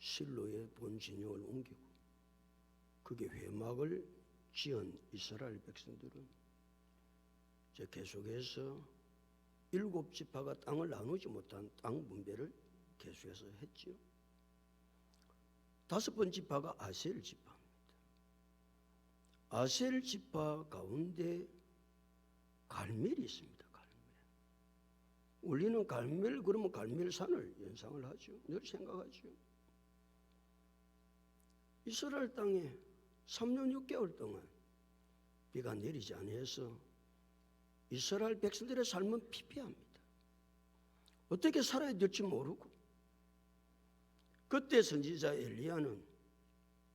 실로의 본 진영을 옮기고 그게 회막을 지은 이스라엘 백성들은 이제 계속해서 7지파가 땅을 나누지 못한 땅 분배를 계속해서 했지요. 5번 지파가 아셀 지파입니다. 아셀 지파 가운데 갈멜이 있습니다. 갈멜. 우리는 갈멜 그러면 갈멜산을 연상을 하죠. 늘 생각하죠. 이스라엘 땅에 3년 6개월 동안 비가 내리지 아니해서 이스라엘 백성들의 삶은 피폐합니다. 어떻게 살아야 될지 모르고 그때 선지자 엘리야는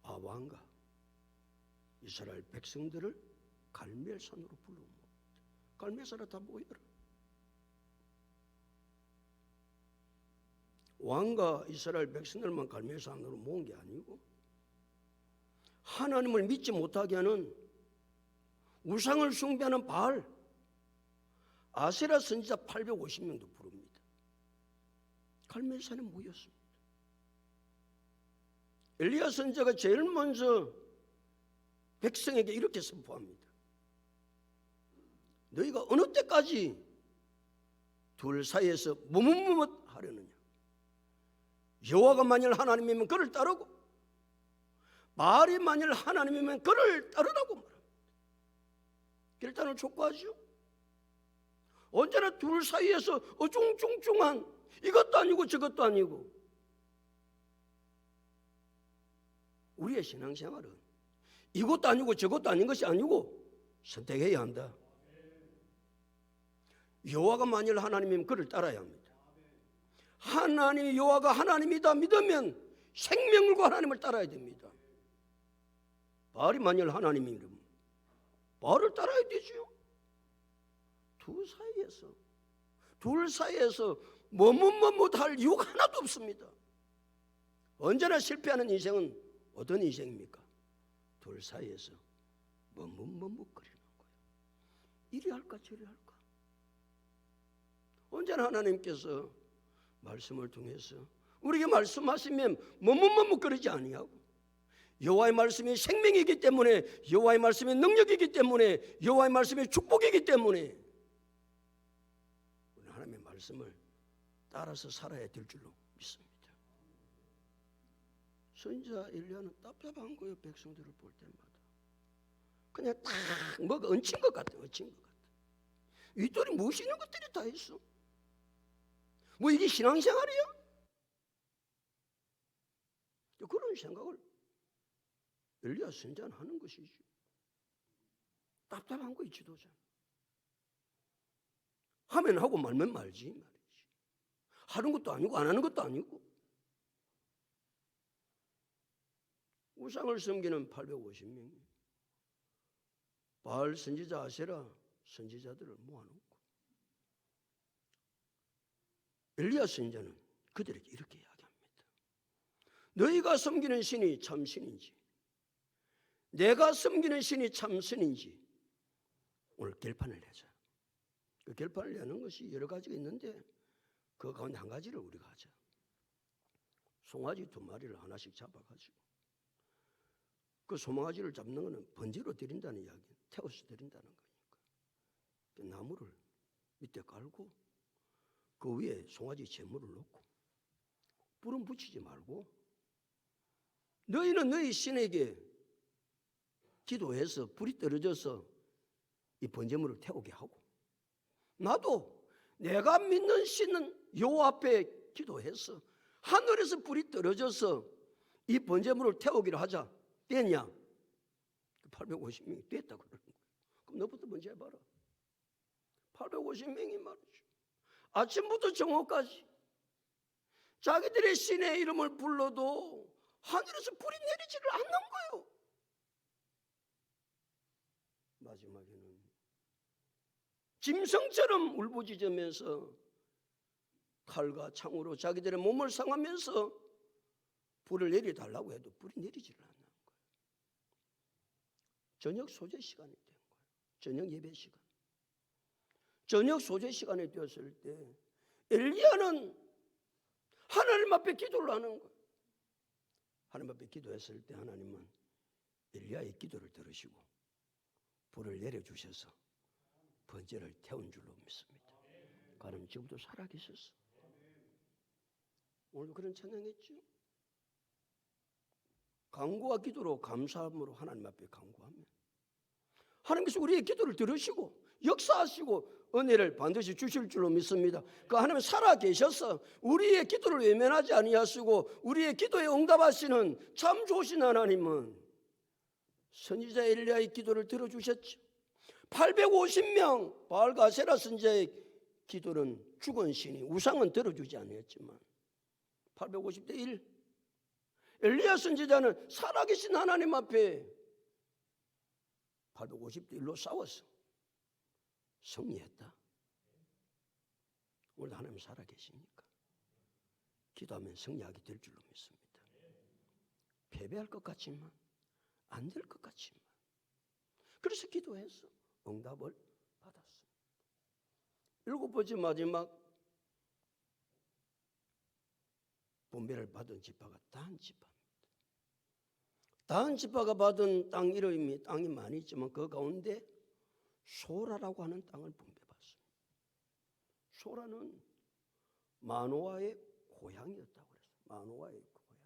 아왕과 이스라엘 백성들을 갈멜산으로 불러옵니다. 갈멜산에 다 모여라. 왕과 이스라엘 백성들만 갈멜산으로 모은 게 아니고 하나님을 믿지 못하게 하는 우상을 숭배하는 바알 아세라 선지자 850명도 부릅니다. 갈멜산에 모였습니다. 엘리야 선지자가 제일 먼저 백성에게 이렇게 선포합니다. 너희가 어느 때까지 둘 사이에서 무뭇무뭇 하려느냐. 여호와가 만일 하나님이면 그를 따르고 바알이 만일 하나님이면 그를 따르라고 말합니다. 결단을 촉구하죠. 언제나 둘 사이에서 어중중중한 이것도 아니고 저것도 아니고 우리의 신앙생활은 이것도 아니고 저것도 아닌 것이 아니고 선택해야 한다. 여호와가 만일 하나님이면 그를 따라야 합니다. 하나님 여호와가 하나님이다 믿으면 생명을 과 하나님을 따라야 됩니다. 바알이 만일 하나님이면 바알을 따라야 되죠. 둘 사이에서 뭐할 이유가 하나도 없습니다. 언제나 실패하는 인생은 어떤 인생입니까? 둘 사이에서 머뭇거리는 거예요. 이리 할까 저리 할까. 언제나 하나님께서 말씀을 통해서 우리에게 말씀하시면 머뭇거리지 아니하고 여호와의 말씀이 생명이기 때문에 여호와의 말씀이 능력이기 때문에 여호와의 말씀이 축복이기 때문에 우리는 하나님의 말씀을 따라서 살아야 될 줄로 믿습니다. 선지자 엘리야는 답답한 거예요. 백성들을 볼 때마다 그냥 딱 뭐가 얹힌 것 같아. 윗돌이 무엇이 있는 것들이 다 있어. 뭐 이게 신앙생활이야? 그런 생각을 엘리야 선지자는 하는 것이지. 답답한 거이 지도자. 하면 하고 말면 말지 말이지. 하는 것도 아니고 안 하는 것도 아니고. 우상을 섬기는 850명이 바알 선지자 아세라 선지자들을 모아놓고 엘리야 선지자는 그들에게 이렇게 이야기합니다. 너희가 섬기는 신이 참 신인지 내가 섬기는 신이 참 신인지 오늘 결판을 내자. 그 결판을 내는 것이 여러 가지가 있는데 그 가운데 한 가지를 우리가 하자. 송아지 2마리를 하나씩 잡아가지고 그 송아지를 잡는 것은 번제로 드린다는 이야기, 태워서 드린다는 거니까 그 나무를 밑에 깔고 그 위에 송아지 제물을 놓고 불은 붙이지 말고 너희는 너희 신에게 기도해서 불이 떨어져서 이 번제물을 태우게 하고 나도 내가 믿는 신은 여호와 앞에 기도해서 하늘에서 불이 떨어져서 이 번제물을 태우기를 하자. 됐냐? 850명이 됐다 그러는 거예요. 그럼 너부터 먼저 해봐라. 850명이 말이죠. 아침부터 정오까지 자기들의 신의 이름을 불러도 하늘에서 불이 내리지를 않는 거예요. 마지막에는 짐승처럼 울부짖으면서 칼과 창으로 자기들의 몸을 상하면서 불을 내려달라고 해도 불이 내리지를 않는 거예요. 저녁 소재 시간이 된 거예요. 저녁 예배 시간. 저녁 소재 시간이 되었을 때 엘리야는 하나님 앞에 기도를 하는 거예요. 하나님 앞에 기도했을 때 하나님은 엘리야의 기도를 들으시고 불을 내려주셔서 번제를 태운 줄로 믿습니다. 그 하나님 지금도 살아계셨어. 오늘도 그런 찬양했죠. 간구와 기도로 감사함으로 하나님 앞에 간구하면 하나님께서 우리의 기도를 들으시고 역사하시고 은혜를 반드시 주실 줄로 믿습니다. 그 하나님 살아계셔서 우리의 기도를 외면하지 아니하시고 우리의 기도에 응답하시는 참 좋으신 하나님은 선지자 엘리야의 기도를 들어주셨죠. 850명 바알과 아세라 선지자의 기도는 죽은 신이 우상은 들어주지 않았지만 850대 1 엘리야 선지자는 살아계신 하나님 앞에 850대 1로 싸웠어. 승리했다. 오늘도 하나님 살아계시니까 기도하면 승리하게 될 줄로 믿습니다. 패배할 것 같지만 안 될 것 같지만 그래서 기도해서 응답을 받았습니다. 7번째 마지막 분배를 받은 지파가 다한 지파입니다. 다한 지파가 받은 땅 이름이 땅이 많이 있지만 그 가운데 소라라고 하는 땅을 분배받습니다. 소라는 마노아의 고향이었다고 그랬어요. 마노아의 고향.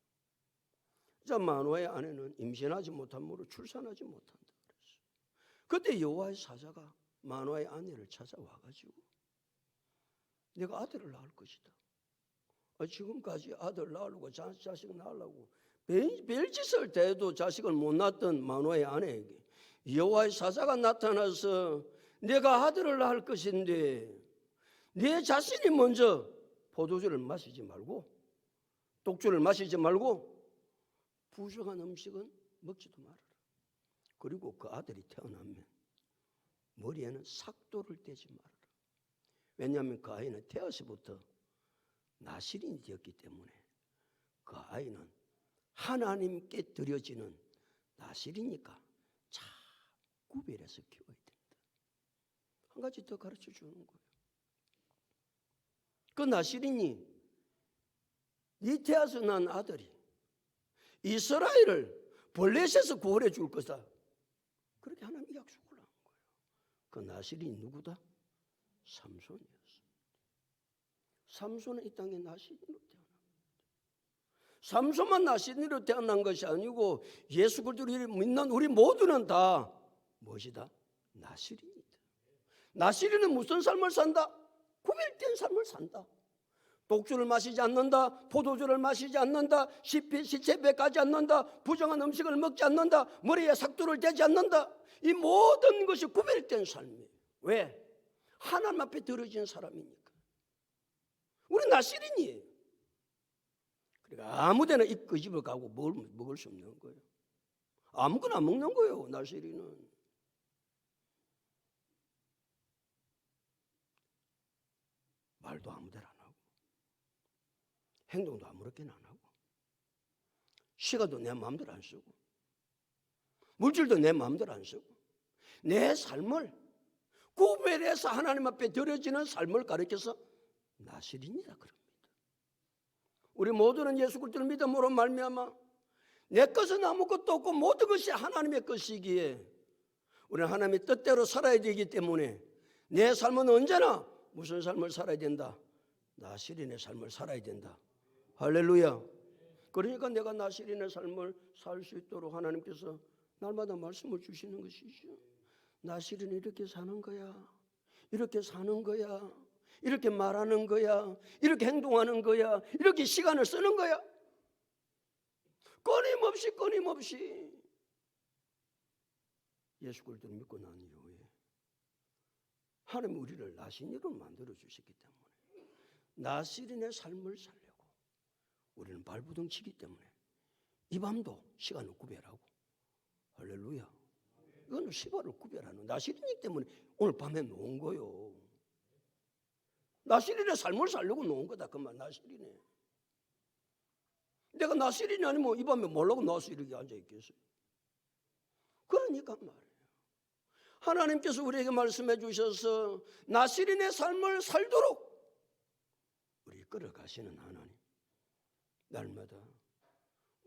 자, 마노아의 아내는 임신하지 못함으로 출산하지 못한다 그랬어요. 그때 여호와의 사자가 마노아의 아내를 찾아와가지고 내가 아들을 낳을 것이다. 지금까지 아들 낳으려고 자식 낳으려고 별짓을 대도 자식을 못 낳았던 마노아의 아내에게 여호와의 사자가 나타나서 내가 아들을 낳을 것인데 내 자신이 먼저 포도주를 마시지 말고 독주를 마시지 말고 부정한 음식은 먹지도 말아라. 그리고 그 아들이 태어나면 머리에는 삭도를 떼지 말아라. 왜냐하면 그 아이는 태어서부터 나실인이 되었기 때문에 그 아이는 하나님께 드려지는 나실이니까 잘 구별해서 키워야 된다. 한 가지 더 가르쳐 주는 거예요. 그 나실인이 네 태아서 난 아들이 이스라엘을 블레셋에서 구원해 줄 거다. 그렇게 하나님이 약속을 한 거예요. 그 나실인이 누구다? 삼손이었습니다. 삼손은 이 땅에 나실인으로 태어납니다. 삼손만 나실인으로 태어난 것이 아니고 예수 그리스도를 믿는 우리 모두는 다 무엇이다? 나실인이다. 나실인은 무슨 삶을 산다? 구별된 삶을 산다. 독주를 마시지 않는다. 포도주를 마시지 않는다. 시체배 가지 않는다. 부정한 음식을 먹지 않는다. 머리에 삭도를 대지 않는다. 이 모든 것이 구별된 삶이에요. 왜? 하나님 앞에 들어진 사람이니까. 우리 나실인이에요. 그러니까 아무데나 그 집을 가고 먹을 수 없는 거예요. 아무거나 먹는 거예요. 나실인은. 말도 아무데나 안 하고 행동도 아무렇게나 안 하고 시간도 내 마음대로 안 쓰고 물질도 내 마음대로 안 쓰고 내 삶을 구별해서 하나님 앞에 드려지는 삶을 가르쳐서 나실인이라 그럽니다. 우리 모두는 예수 그리스도를 믿음으로 말미암아 내 것은 아무것도 없고 모든 것이 하나님의 것이기에 우리는 하나님의 뜻대로 살아야 되기 때문에 내 삶은 언제나 무슨 삶을 살아야 된다? 나실인의 삶을 살아야 된다. 할렐루야. 그러니까 내가 나실인의 삶을 살 수 있도록 하나님께서 날마다 말씀을 주시는 것이죠. 나실인은 이렇게 사는 거야. 이렇게 사는 거야. 이렇게 말하는 거야. 이렇게 행동하는 거야. 이렇게 시간을 쓰는 거야. 끊임없이 예수 그리스도를 믿고 난 이후에 하나님 우리를 나실인으로 만들어 주셨기 때문에 나실인의 삶을 살려고 우리는 발부둥치기 때문에 이 밤도 시간을 구별하고 할렐루야. 이건 시간을 구별하는 나실인이기 때문에 오늘 밤에 놓은 거요. 나실인의 삶을 살려고 놓은 거다. 그 말 나실인에. 내가 나실인이 아니면 이 밤에 뭐라고 나와서 이렇게 앉아있겠어요. 그러니까 말이에요. 하나님께서 우리에게 말씀해 주셔서 나실인의 삶을 살도록 우리 끌어가시는 하나님. 날마다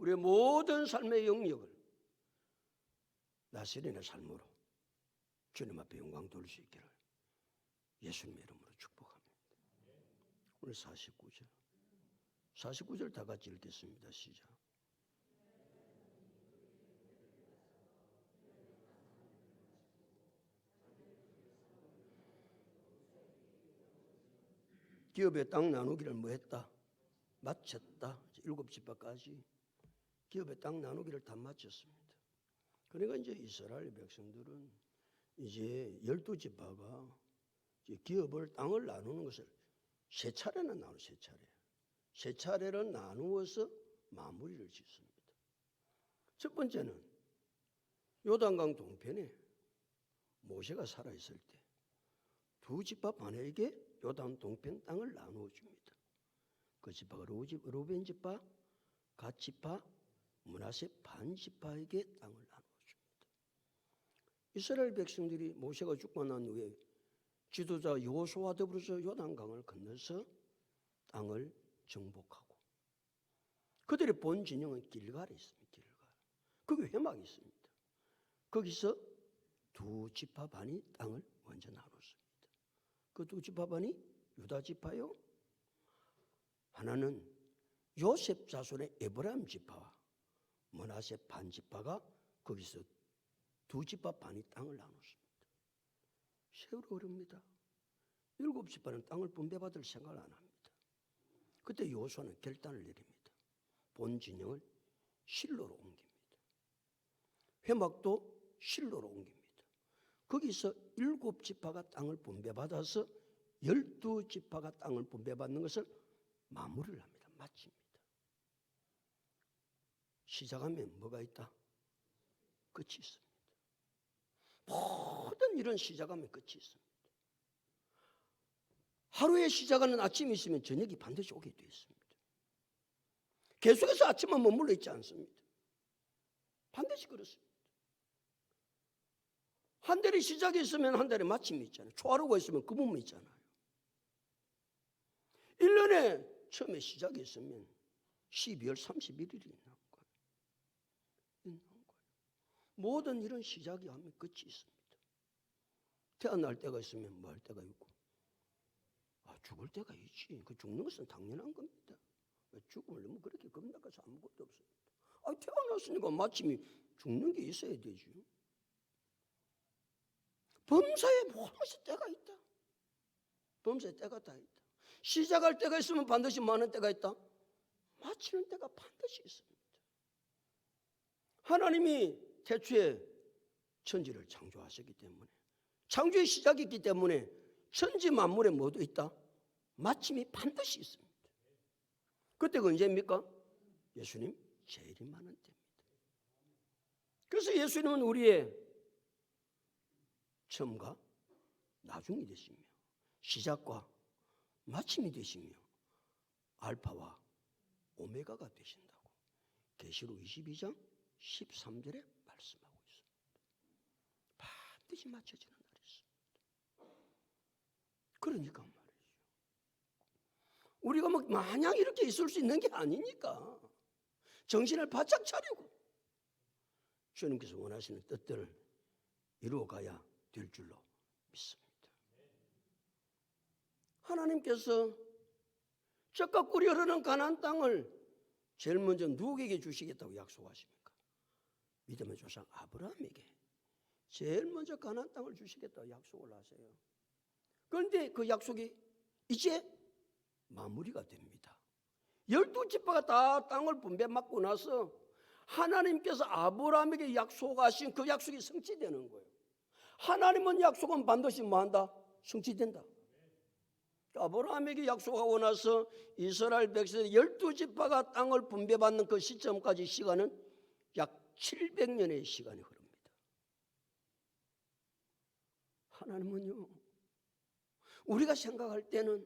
우리의 모든 삶의 영역을 나세린의 삶으로 주님 앞에 영광 돌릴 수 있기를 예수님의 이름으로 축복합니다. 오늘 49절 다 같이 읽겠습니다. 시작. 기업의 땅 나누기를 뭐 했다? 마쳤다. 7지파까지 기업의 땅 나누기를 다 마쳤습니다. 그러니까 이제 이스라엘 백성들은 이제 12지파가 기업을 땅을 나누는 것을 세 차례는 나누 세 차례를 나누어서 마무리를 짓습니다. 첫 번째는 요단강 동편에 모세가 살아있을 때 2지파 반에게 요단 동편 땅을 나누어 줍니다. 그 지파가 루벤 지파, 갓 지파, 므낫세 반 지파에게 땅을 나누어 줍니다. 이스라엘 백성들이 모세가 죽고 난 후에 지도자 여호수아와 더불어서 요단강을 건너서 땅을 정복하고 그들의 본 진영은 길갈에 있습니다. 길갈. 거기 회막이 있습니다. 거기서 2지파 반이 땅을 먼저 나눴습니다. 그 2지파 반이 유다 지파요. 하나는 요셉 자손의 에브라임 지파와 므낫세 반 지파가 거기서 2지파 반이 땅을 나눴습니다. 세월이 어렵니다. 7지파는 땅을 분배받을 생각을 안 합니다. 그때 여호수아는 결단을 내립니다. 본 진영을 실로로 옮깁니다. 회막도 실로로 옮깁니다. 거기서 7지파가 땅을 분배받아서 12지파가 땅을 분배받는 것을 마무리를 합니다. 마칩니다. 시작하면 뭐가 있다? 끝이 있습니다. 모든 일은 시작하면 끝이 있습니다. 하루에 시작하는 아침이 있으면 저녁이 반드시 오게 되어 있습니다. 계속해서 아침만 머물러 있지 않습니다. 반드시 그렇습니다. 한 달이 시작이 있으면 한 달에 마침이 있잖아요. 초하루가 있으면 그 부분이 있잖아요. 1년에 처음에 시작이 있으면 12월 31일이 있는 거예요. 모든 일은 시작이 하면 끝이 있습니다. 태어날 때가 있으면 뭐 할 때가 있고 죽을 때가 있지. 그 죽는 것은 당연한 겁니다. 죽음을 너무 그렇게 겁나가서 아무것도 없습니다. 태어났으니까 마침이 죽는 게 있어야 되죠. 범사에 모든 것이 때가 있다. 범사에 때가 다 있다. 시작할 때가 있으면 반드시 많은 때가 있다. 마치는 때가 반드시 있습니다. 하나님이 태초에 천지를 창조하셨기 때문에 창조의 시작이 있기 때문에 천지 만물에 모두 있다. 마침이 반드시 있습니다. 그때가 언제입니까? 예수님 재림하는 때입니다. 그래서 예수님은 우리의 처음과 나중이 되시며 시작과 마침이 되시며 알파와 오메가가 되신다고 계시록 22장 13절에 말씀하고 있습니다. 반드시 맞춰지는 날이 있습니다. 그러니까 말이죠. 우리가 뭐 마냥 이렇게 있을 수 있는 게 아니니까 정신을 바짝 차리고 주님께서 원하시는 뜻들을 이루어가야 될 줄로 믿습니다. 하나님께서 젖과 꿀이 흐르는 가나안 땅을 제일 먼저 누구에게 주시겠다고 약속하십니까? 믿음의 조상 아브라함에게 제일 먼저 가나안 땅을 주시겠다고 약속을 하세요. 그런데 그 약속이 이제 마무리가 됩니다. 12지파가 다 땅을 분배받고 나서 하나님께서 아브라함에게 약속하신 그 약속이 성취되는 거예요. 하나님은 약속은 반드시 뭐한다? 성취된다. 아브라함에게 약속하고 나서 이스라엘 백성의 12지파가 땅을 분배받는 그 시점까지 시간은 약 700년의 시간이 흐릅니다. 하나님은요, 우리가 생각할 때는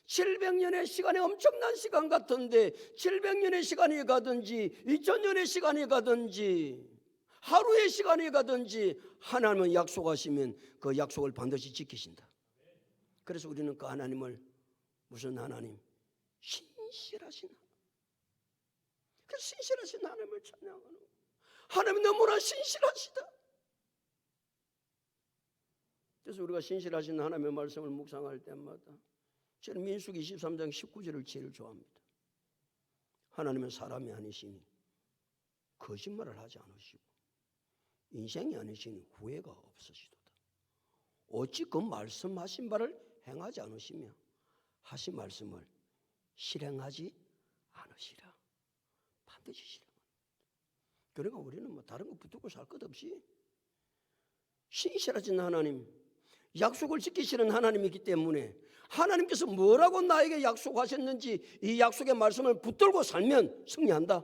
700년의 시간이 엄청난 시간 같은데 700년의 시간이 가든지 2000년의 시간이 가든지 하루의 시간이 가든지 하나님은 약속하시면 그 약속을 반드시 지키신다. 그래서 우리는 그 하나님을 무슨 하나님? 신실하신 하나님. 그 신실하신 하나님을 찬양하는 거예요. 하나님 너무나 신실하시다. 그래서 우리가 신실하신 하나님의 말씀을 묵상할 때마다 저는 민수기 23장 19절을 제일 좋아합니다. 하나님은 사람이 아니시니 거짓말을 하지 않으시고 인생이 아니시니 후회가 없으시도다. 어찌 그 말씀하신 바를 행하지 않으시며 하신 말씀을 실행하지 않으시라. 반드시 실행합니다. 그러니까 우리는 뭐 다른 거 붙들고 살 것 없이 신실하신 하나님, 약속을 지키시는 하나님이기 때문에 하나님께서 뭐라고 나에게 약속하셨는지 이 약속의 말씀을 붙들고 살면 승리한다.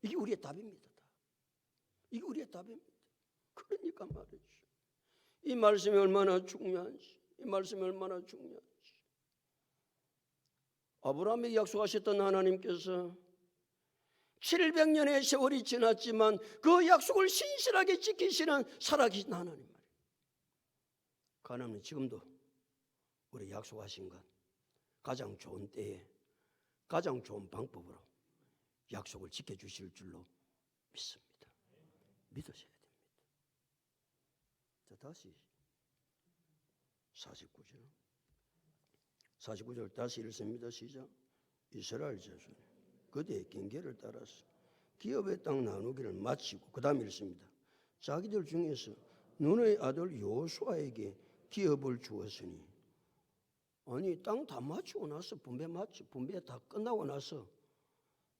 이게 우리의 답입니다. 이게 우리의 답입니다. 그러니까 말이죠. 이 말씀이 얼마나 중요한지, 이 말씀이 얼마나 중요한지. 아브라함에게 약속하셨던 하나님께서 700년의 세월이 지났지만 그 약속을 신실하게 지키시는 살아계신 하나님 말이에요. 그 하나님은 지금도 우리 약속하신 것 가장 좋은 때에 가장 좋은 방법으로 약속을 지켜주실 줄로 믿습니다. 믿으셔야 됩니다. 자, 다시 49절 다시 읽습니다. 시작. 이스라엘 자손 그대의 경계를 따라서 기업의 땅 나누기를 마치고 그 다음 읽습니다. 자기들 중에서 눈의 아들 여호수아에게 기업을 주었으니, 아니 땅 다 마치고 나서 분배 다 끝나고 나서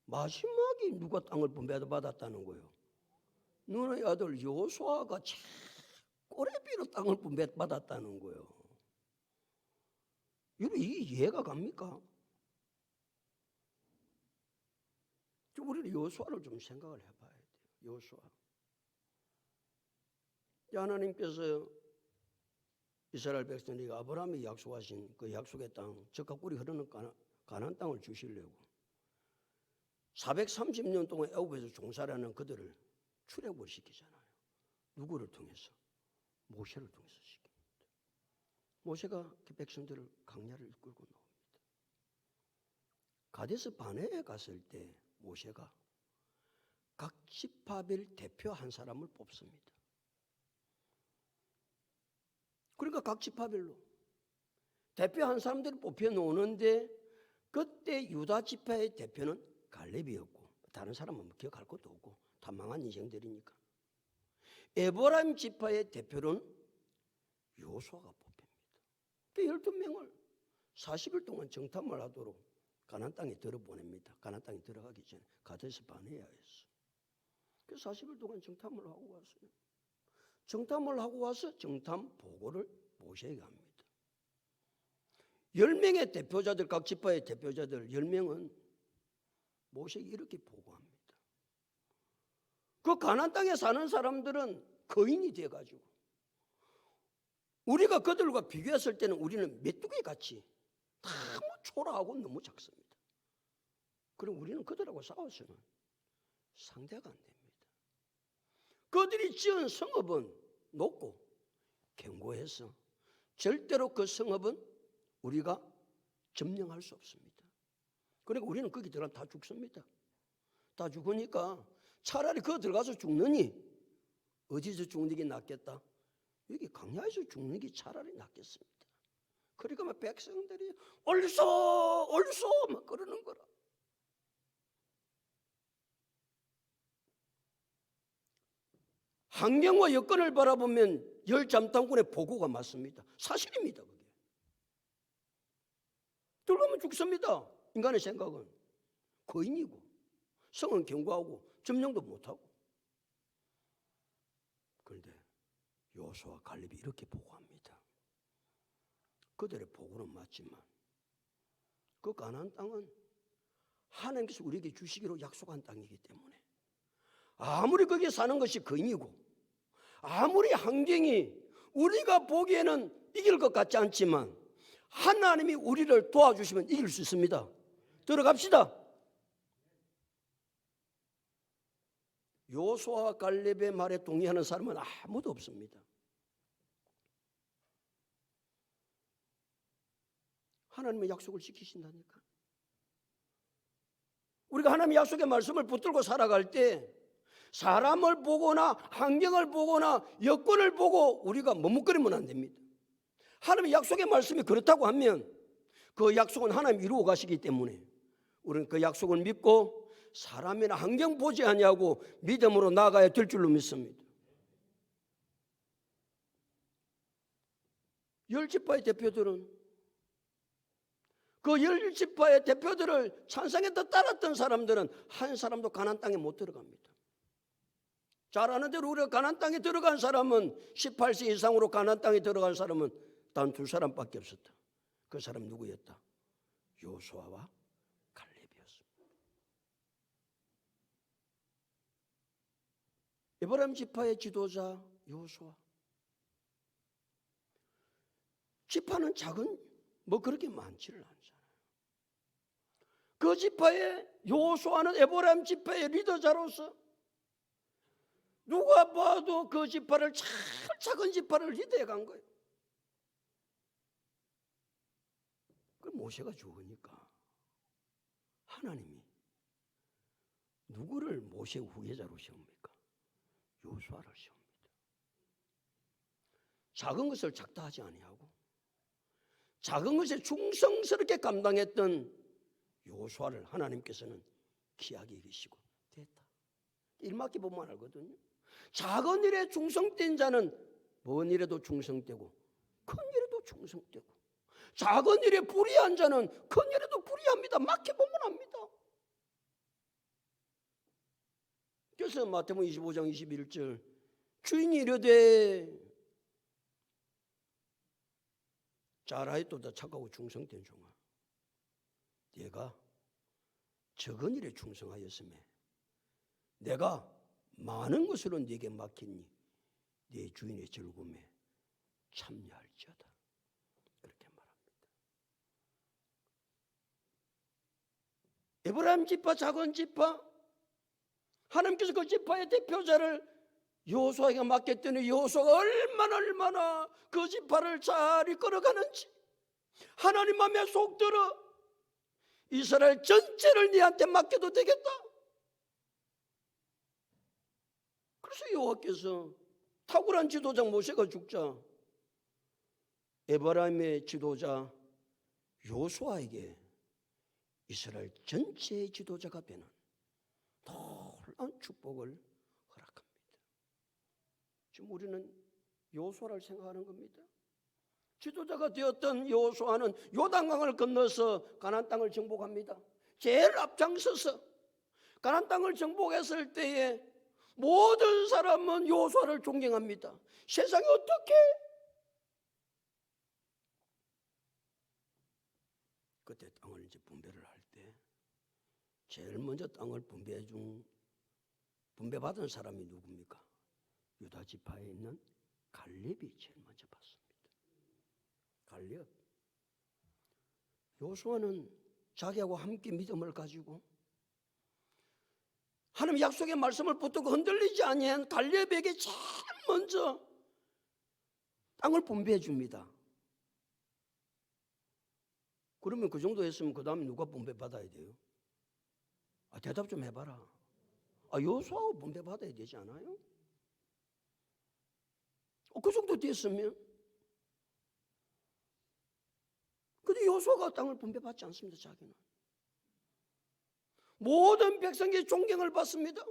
마지막에 누가 땅을 분배받았다는 거예요? 눈의 아들 여호수아가 꼬레비로 땅을 분배받았다는 거예요. 이게 이해가 갑니까? 우리는 여호수아를 좀 생각을 해봐야 돼요. 여호수아. 하나님께서 이스라엘 백성에게 아브라함이 약속하신 그 약속의 땅, 적과 꿀이 흐르는 가나안 땅을 주시려고 430년 동안 애굽에서 종살이하는 그들을 출애굽을 시키잖아요. 누구를 통해서? 모세를 통해서 시킵니다. 모세가 그 백성들을 강야를 이끌고 나옵니다. 가데스 바네에 갔을 때 모세가 각 지파별 대표 한 사람을 뽑습니다. 그러니까 각 지파별로 대표 한 사람들을 뽑혀 놓는데 그때 유다 지파의 대표는 갈렙이었고 다른 사람은 기억할 것도 없고 다 망한 인생들이니까 에브라임 지파의 대표는 여호수아가 뽑힙니다. 그 12명을 40일 동안 정탐을 하도록 가나안 땅에 들어보냅니다. 가나안 땅에 들어가기 전에 가데스 바네아에서. 그래서 40일 동안 정탐을 하고 왔어요. 정탐을 하고 와서 정탐 보고를 모세에게 합니다. 10명의 대표자들, 각 지파의 대표자들 10명은 모세에게 이렇게 보고합니다. 그 가나안 땅에 사는 사람들은 거인이 돼가지고 우리가 그들과 비교했을 때는 우리는 메뚜기 같이 너무 초라하고 너무 작습니다. 그럼 우리는 그들하고 싸워서는 상대가 안 됩니다. 그들이 지은 성읍은 높고 견고해서 절대로 그 성읍은 우리가 점령할 수 없습니다. 그러니까 우리는 거기 들어가면 다 죽습니다. 다 죽으니까 차라리 거기 들어가서 죽느니 어디서 죽는 게 낫겠다? 여기 강야에서 죽는 게 차라리 낫겠습니다. 그러니까 막 백성들이 얼쏘 막 그러는 거라. 환경과 여건을 바라보면 열잠탄군의 보고가 맞습니다. 사실입니다. 그게. 들어가면 죽습니다. 인간의 생각은 거인이고 성은 견고하고 점령도 못하고. 그런데 여호수아와 갈렙이 이렇게 보고합니다. 그들의 보고는 맞지만 그 가나안 땅은 하나님께서 우리에게 주시기로 약속한 땅이기 때문에 아무리 거기에 사는 것이 거인이고 아무리 환경이 우리가 보기에는 이길 것 같지 않지만 하나님이 우리를 도와주시면 이길 수 있습니다. 들어갑시다. 여호수아와 갈렙의 말에 동의하는 사람은 아무도 없습니다. 하나님의 약속을 지키신다니까. 우리가 하나님의 약속의 말씀을 붙들고 살아갈 때 사람을 보거나 환경을 보거나 여건을 보고 우리가 머뭇거리면 안 됩니다. 하나님의 약속의 말씀이 그렇다고 하면 그 약속은 하나님이 이루어 가시기 때문에 우리는 그 약속을 믿고 사람이나 환경 보지 아니하고 믿음으로 나아가야 될 줄로 믿습니다. 열 지파의 대표들은 그 열 지파의 대표들을 찬성했다 따랐던 사람들은 한 사람도 가나안 땅에 못 들어갑니다. 잘 아는 대로 우리가 가나안 땅에 들어간 사람은 18세 이상으로 가나안 땅에 들어간 사람은 단 두 사람밖에 없었다. 그 사람 누구였다? 여호수아와 갈렙이었습니다. 에브라임 지파의 지도자 여호수아. 지파는 작은 뭐 그렇게 많지를 않잖아요. 그 지파의 여호수아는 에브라임 지파의 리더자로서 누가 봐도 그 지파를 작은 지파를 리더해 간 거예요. 그 모세가 죽으니까 하나님이 누구를 모세 후계자로 세웁니까? 여호수아를 세웁니다. 작은 것을 작다하지 아니하고 작은 것에 충성스럽게 감당했던 여호수아를 하나님께서는 귀하게 여기시고 됐다. 일막히 보면 알거든요. 작은 일에 충성된 자는 먼 일에도 충성되고 큰 일에도 충성되고, 작은 일에 불의한 자는 큰 일에도 불의합니다. 막히 보면 압니다. 그래서 마태복음 25장 21절 주인이 이르되 잘하였도다 착하고 충성된 종아, 네가 적은 일에 충성하였음에 내가 많은 것으로 네게 맡기니 네 주인의 즐거움에 참여할지어다. 그렇게 말합니다. 에브라임 지파, 작은 지파, 하나님께서 그 지파의 대표자를 여호수아에게 맡겼더니 여호수아가 얼마나 그 지파를 잘 이끌어가는지 하나님 마음에 속 들어 이스라엘 전체를 네한테 맡겨도 되겠다. 그래서 여호와께서 탁월한 지도자 모세가 죽자 에브라임의 지도자 여호수아에게 이스라엘 전체의 지도자가 되는 놀라운 축복을 허락합니다. 지금 우리는 여호수아를 생각하는 겁니다. 지도자가 되었던 여호수아는 요단강을 건너서 가나안 땅을 정복합니다. 제일 앞장서서 가나안 땅을 정복했을 때에 모든 사람은 여호수아를 존경합니다. 세상이 어떻게? 그때 땅을 이제 분배를 할 때 제일 먼저 땅을 분배받은 사람이 누굽니까? 유다 지파에 있는 갈렙이 제일 먼저 받습니다. 갈렙. 여호수아는 자기하고 함께 믿음을 가지고 하나님 약속의 말씀을 붙들고 흔들리지 아니한 갈렙에게 제일 먼저 땅을 분배해 줍니다. 그러면 그 정도 했으면 그 다음에 누가 분배받아야 돼요? 대답 좀 해봐라. 여호수아가 분배받아야 되지 않아요? 그 정도 됐으면. 근데 여호수아가 땅을 분배받지 않습니다. 자기는 모든 백성에게 존경을 받습니다.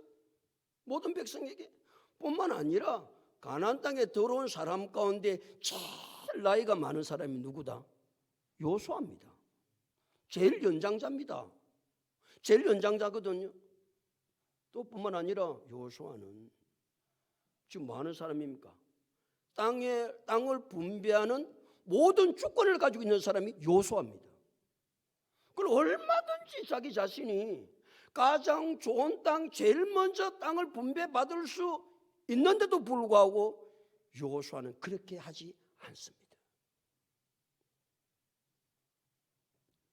모든 백성에게 뿐만 아니라 가나안 땅에 들어온 사람 가운데 제일 나이가 많은 사람이 누구다? 여호수아입니다. 제일 연장자입니다. 제일 연장자거든요. 또 뿐만 아니라 여호수아는 지금 뭐 하는 사람입니까? 땅을 분배하는 모든 주권을 가지고 있는 사람이 여호수아입니다. 그걸 얼마든지 자기 자신이 가장 좋은 땅, 제일 먼저 땅을 분배받을 수 있는데도 불구하고 여호수아는 그렇게 하지 않습니다.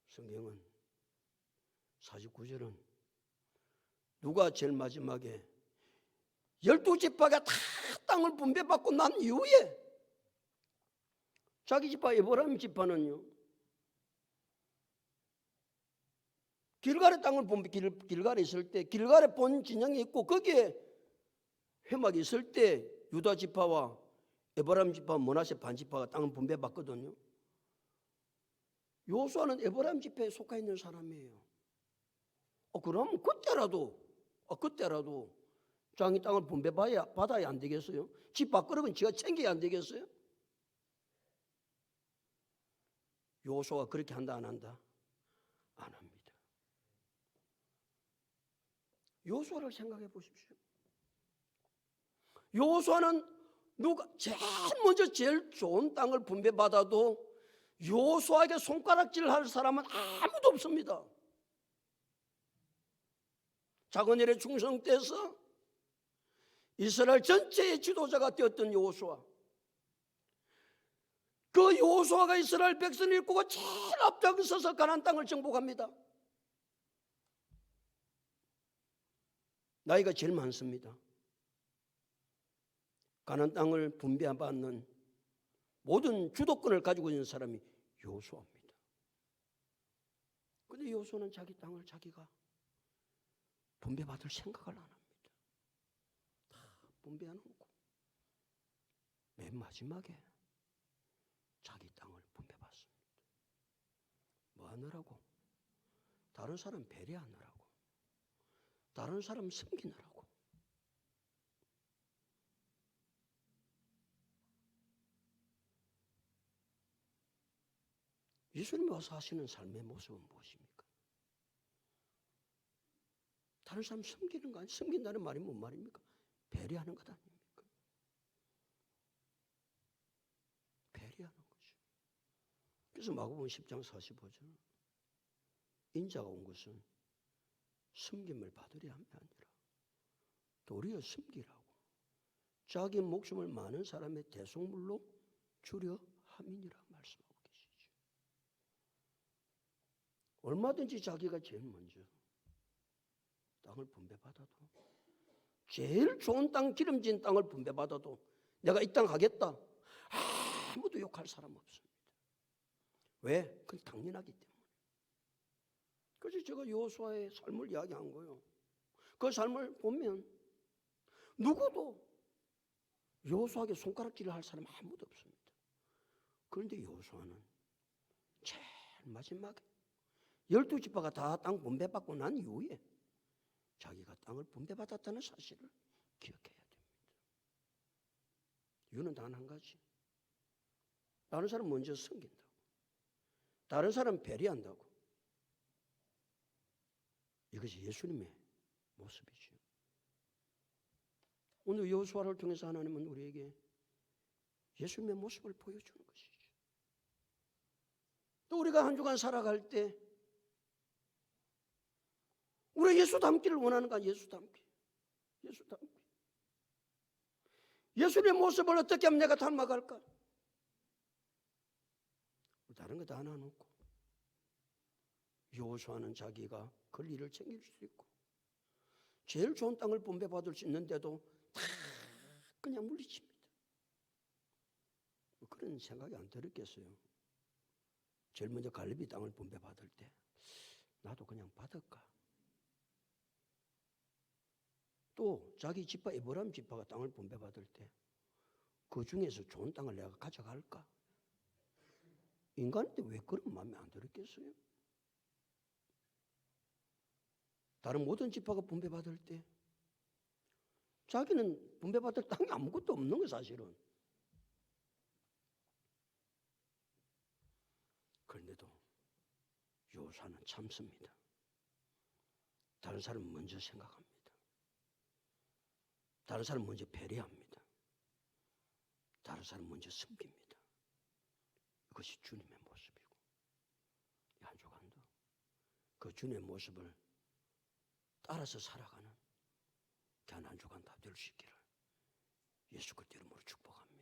성경은 49절은 누가 제일 마지막에 12지파가 다 땅을 분배받고 난 이후에 자기 지파 에브라임 지파는요 길갈의 땅을 본 길갈에 있을 때 길갈에 본 진영이 있고 거기에 회막이 있을 때 유다 지파와 에브라임 지파, 므낫세 반 지파가 땅을 분배받거든요. 여호수아는 에브라임 지파에 속해 있는 사람이에요. 그럼 그때라도 자기 땅을 분배받아야 안 되겠어요? 집 밥그릇은 지가 챙겨야 안 되겠어요? 여호수아가 그렇게 한다 안 한다? 안 합니다. 여호수아를 생각해 보십시오. 여호수아는 제일 좋은 땅을 분배받아도 여호수아에게 손가락질할 사람은 아무도 없습니다. 작은 일에 충성돼서 이스라엘 전체의 지도자가 되었던 여호수아, 그 여호수아가 이스라엘 백성을 이끌고 제일 앞장서서 가나안 땅을 정복합니다. 나이가 제일 많습니다. 가나안 땅을 분배받는 모든 주도권을 가지고 있는 사람이 여호수아입니다. 그런데 여호수아는 자기 땅을 자기가 분배받을 생각을 안 합니다. 다 분배 안 하고 맨 마지막에 자기 땅을 분배받습니다. 뭐 하느라고? 다른 사람 배려하느라고, 다른 사람 섬기느라고. 예수님이 와서 하시는 삶의 모습은 무엇입니까? 다른 사람 섬기는 거 아니에요? 섬긴다는 말이 뭔 말입니까? 배려하는 것 아닙니까? 배려하는 거죠. 그래서 마가복음 10장 45절, 인자가 온 것은 섬김을 받으려 함이 아니라 도리어 섬기라고 자기 목숨을 많은 사람의 대속물로 주려 함이니라 말씀하고 계시죠. 얼마든지 자기가 제일 먼저 땅을 분배받아도, 제일 좋은 땅, 기름진 땅을 분배받아도 내가 이 땅 가겠다, 아무도 욕할 사람 없습니다. 왜? 그건 당연하기 때문에. 그래서 제가 여호수아의 삶을 이야기한 거예요. 그 삶을 보면 누구도 여호수아에게 손가락질을 할 사람 아무도 없습니다. 그런데 여호수아는 제일 마지막에 12지파가 다 땅 분배받고 난 이후에 자기가 땅을 분배받았다는 사실을 기억해야 됩니다. 이유는 단 한 가지. 다른 사람 먼저 섬긴다고, 다른 사람 배려한다고. 이것이 예수님의 모습이죠. 오늘 여호수아를 통해서 하나님은 우리에게 예수님의 모습을 보여주는 것이죠. 또 우리가 한 주간 살아갈 때 우리 예수 닮기를 원하는 거 아니에요? 예수 닮기. 예수님의 모습을 어떻게 하면 내가 닮아갈까? 다른 거 다 하나 놓고 여호수아는 자기가 권리를 챙길 수 있고 제일 좋은 땅을 분배받을 수 있는데도 다 그냥 물리칩니다. 그런 생각이 안 들었겠어요? 제일 먼저 갈렙이 땅을 분배받을 때 나도 그냥 받을까? 또 자기 지파 에브라임 지파가 땅을 분배받을 때 그 중에서 좋은 땅을 내가 가져갈까? 인간인데 왜 그런 마음이 안 들었겠어요? 다른 모든 지파가 분배받을 때 자기는 분배받을 땅이 아무것도 없는 거예요, 사실은. 그런데도 여호수아는 참습니다. 다른 사람 먼저 생각합니다. 다른 사람 먼저 배려합니다. 다른 사람 먼저 섬깁니다. 이것이 주님의 모습이고, 한 주간도 그 주님의 모습을 따라서 살아가는 귀한 한 주간 다 될 수 있기를 예수 그리스도 이름으로 축복합니다.